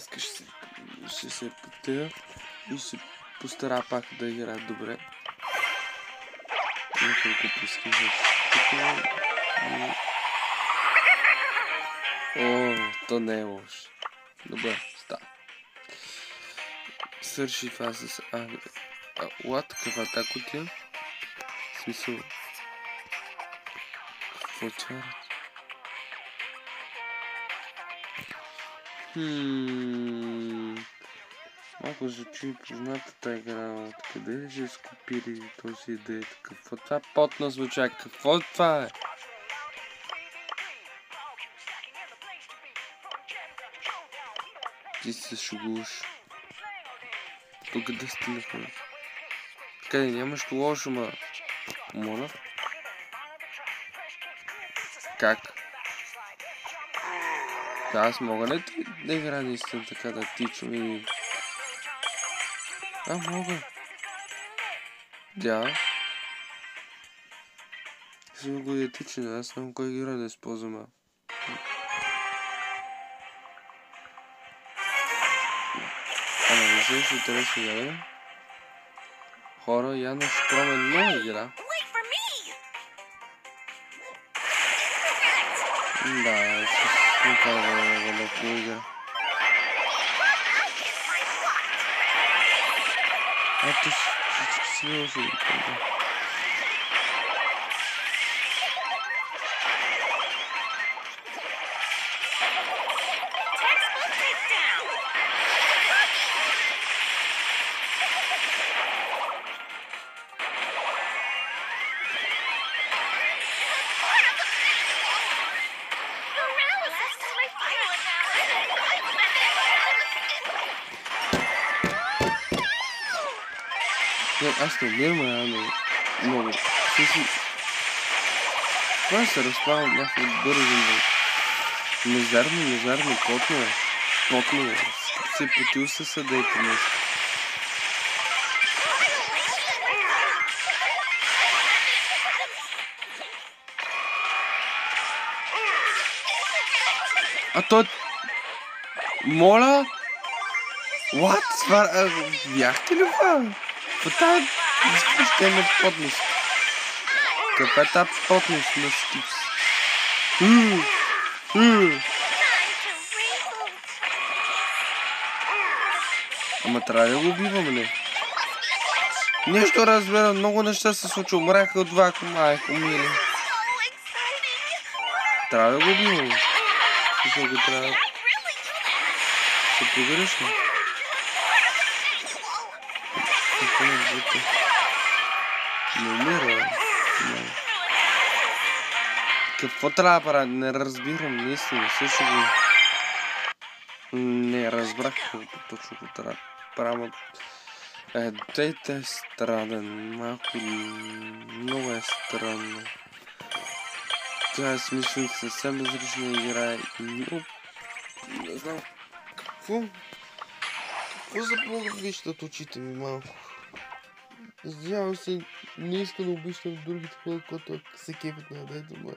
Искаш се, ще се потия и ще постара пак да играе добре. Няколко пуски тук. О, то не е лошо. Добре, става. Свърши това с Агри. What? Каква та кутия? В смисъл... Какво чарат? Малко звучи познатата игра. Откъде ще скопири този идея? Какво това потна звуча? Какво това е? Ти се шугуваш. Тук да стигнахме. Къде нямаш лошо, ма. Моля? Как? Да, аз мога ли да игра наистина така да тичам и... мога. Да. Съм го идентичен, аз знам кой игра да използвам. Не се ще интересно игра. Хора, явно ще пробваме нова игра. Да, ще не казвам да игра. Ти всички си лоши. Аз не умирам реално много. Това се разпавам някакво бързо. Мизерно, потно е. Се потил се съдейте нещо. Той... Моля? What? Бяхте ли това? Това е... Ще има потност. Каква е тази потност на Скипс? Ама трябва да го убивам, ли? Нещо разбира, много неща се случва. Умряха от вако, майко мили. Трябва да го убивам. Защо го трябва? Се погрешно. Не умира. Какво трябва да правя? Не разбирам, наистина. Също го... Не разбрах какво точно го трябва да правя. Дайте е странен. Малко... Много е странно. Това е смисъл съвсем безрична игра. Но... Не знам... Какво заплага виждат очите ми малко? Извинявам се, не искам да обичам другите хора, които се кефят на дето, но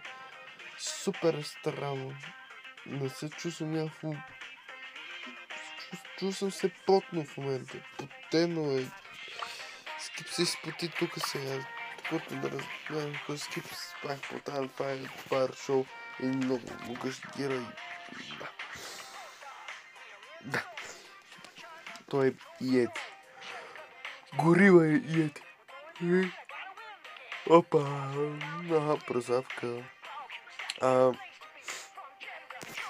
супер странно. Не се чувствам някакво... Чувствам се потно в момента. Потено е. Скип се изпоти тук сега. Каквото да разбирам, кой Скип пак потан, това е фар шоу и много могъщ герой. Да. Той е Йети. Горила е Йети. Опа, прозавка.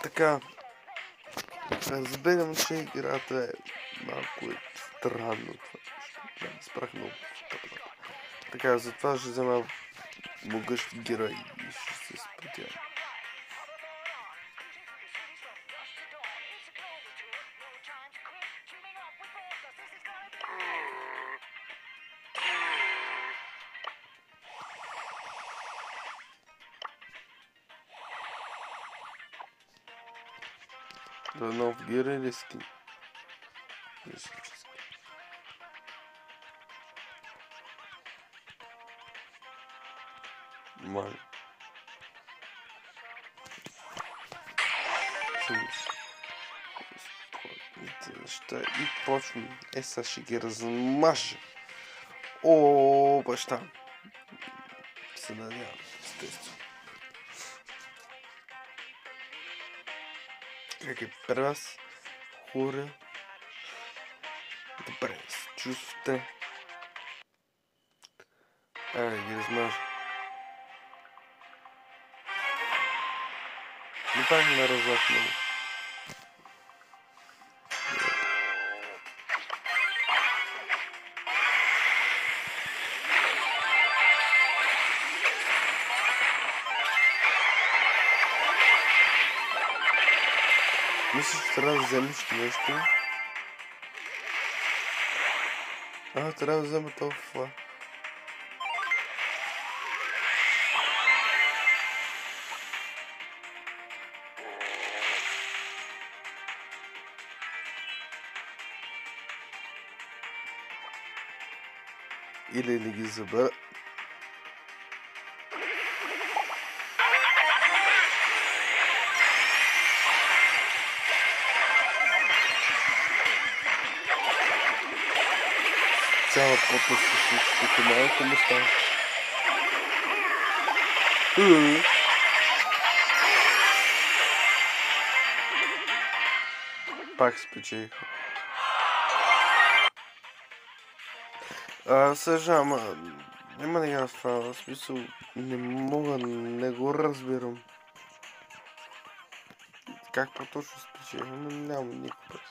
Така. Разберем, че играта е малко странно това. Да, спрах много. Така, затова ще взема могъщ герой и ще се спотя. Да, нов герой или скин? Мали. неща и почвам. Сега ще ги размажа. О, баща. Се надявам, естествено. Как е при вас? Хора. Добре, се чувствате. Айде ги размажа. Не пак ме разлак много. Мислиш, че трябва да вземеш нещо? Трябва да взема това. Или да ги забера. Цяла плътност се случи, като малко му става. Пак спечелиха. Съжалявам, няма да игра с това, в смисъл не мога, не го разбирам. Как по-точно спечелиха, но няма никакъв прес.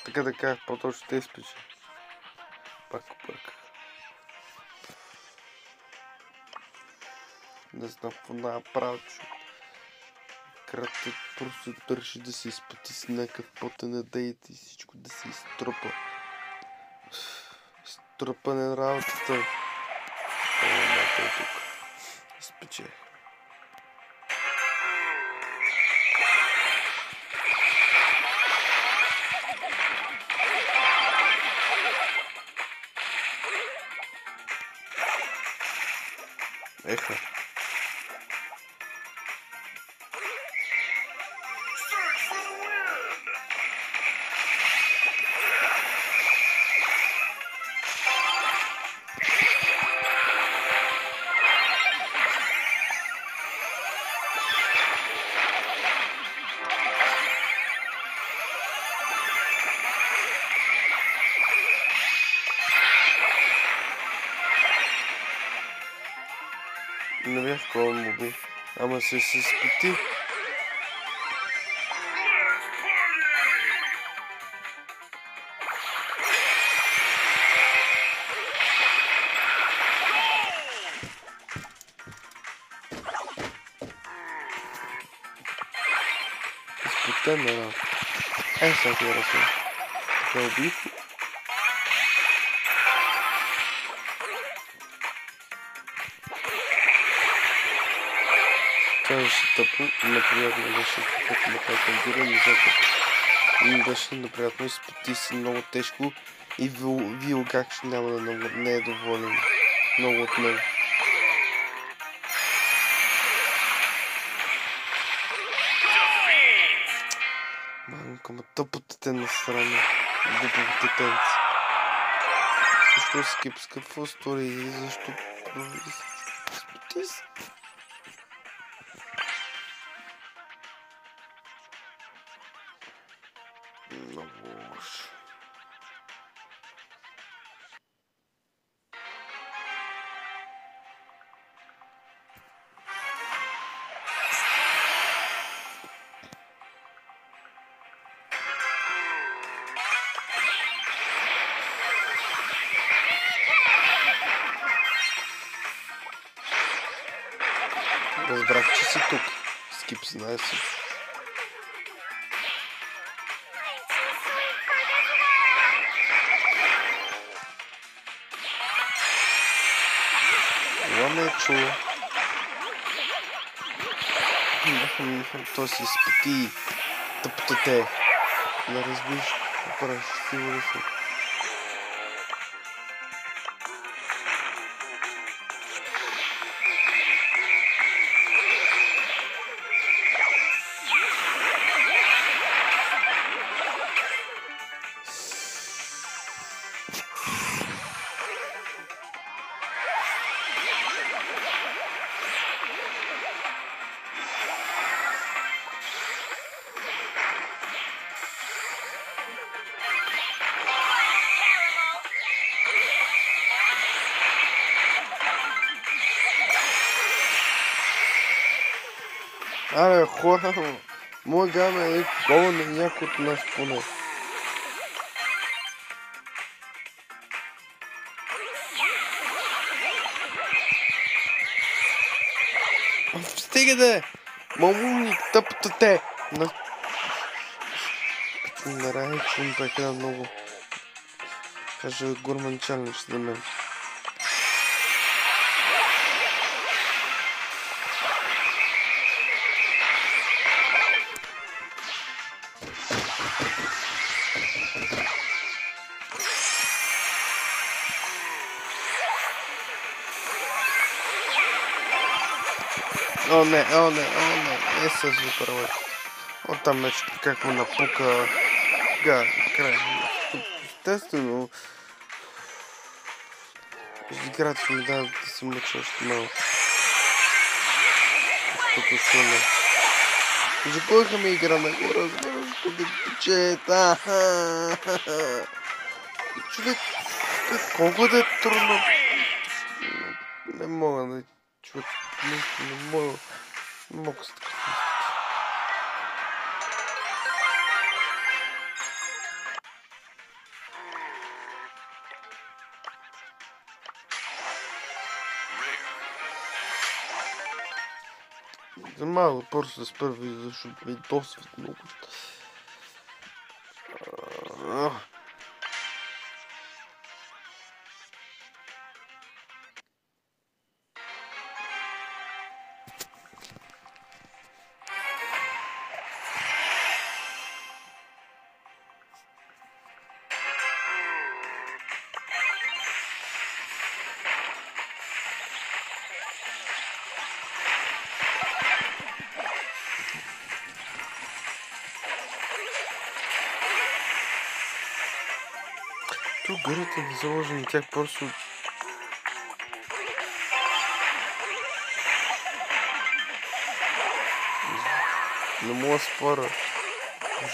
Така да кажа, по-точно те спечелиха. Пак обърках. Не знам какво направя, че кратът просто държи да се изпъти с някакъв потен дейт и всичко да се изтрупа. Изтрупане работата. Мата е тук. Изпече. Еха. Не бях кол му би. Ама се спити. Изпотен на работа. Сега ти я разсъм. Така убих. Това беше тъпо, неприятно беше, като ме калкандирам, защото беше неприятно, изпоти си много тежко и Вил как ще няма да не е доволен много от мен. Мамка, ма тъпотите на страна, глуповите тенци. Защо скипс, какво стори, защо изпоти си? Много лошо. Разбрах, че си тук. Скип знае си. Това ме е чуло. То си изпити тъпотете. Не разбиш, какво правиш, сигурно съм. Абе, хора, може да ме гол на някой от нас поне. Стига да! Мамуни, тъпто те! Наречен така много. Каже Гурман Челендж за мен. О, не, е с първо. Оттам вече как му напука. Край. Естествено. Играта ще ми дава да се мъча още малко. Защото шуна. За ми игра на гора, господи, пичета. Човек, колко да е трудно. Не мога да... Човек, не мога. Не мога с така. За малко просто да спра видео, защото ми досват много. Тук горите не заложи на тях просто... Не мога да спора.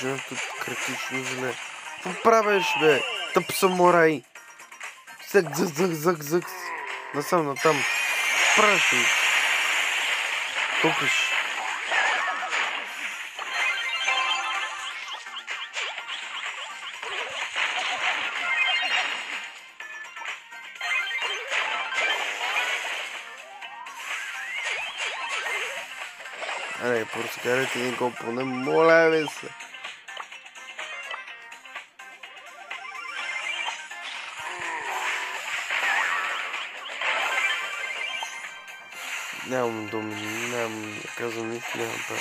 Женето критично зле. Какво правиш, бе? Тъп самурай! Зък. Насам натам. Правиш ли? Тупиш. Аре, просто карайте един гол поне, моля ви се. Нямам думи, нямам, казвам нищо, нямам право.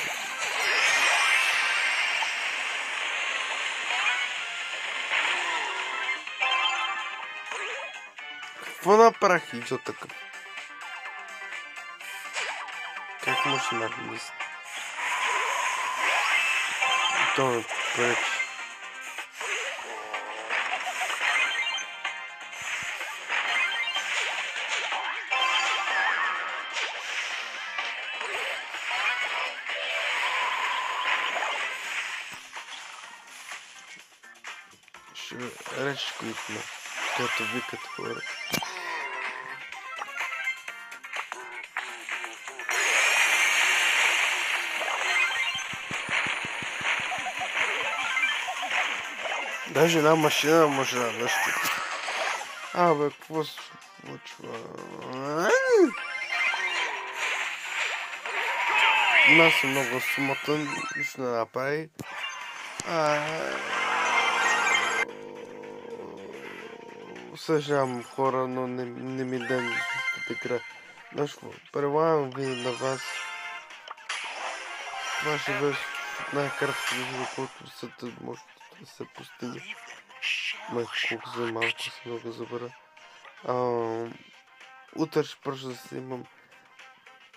Какво направих, идиот такъв? Как може да мисля? То ме пречи. Ще речеш клипна, като викат хората. Даже една машина може да нещо. Абе, какво се случва? Нас е много смътен, нищо не направи. Съжалявам хора, но не ми дай да игра. Знаеш, предлагам ви на вас. Това ще бъде най-кратко видео, който съдът може да се постигне. Колко за малко си много забра. Утре ще почна да снимам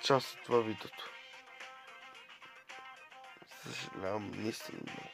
част от това видеото. Съжалявам, наистина много.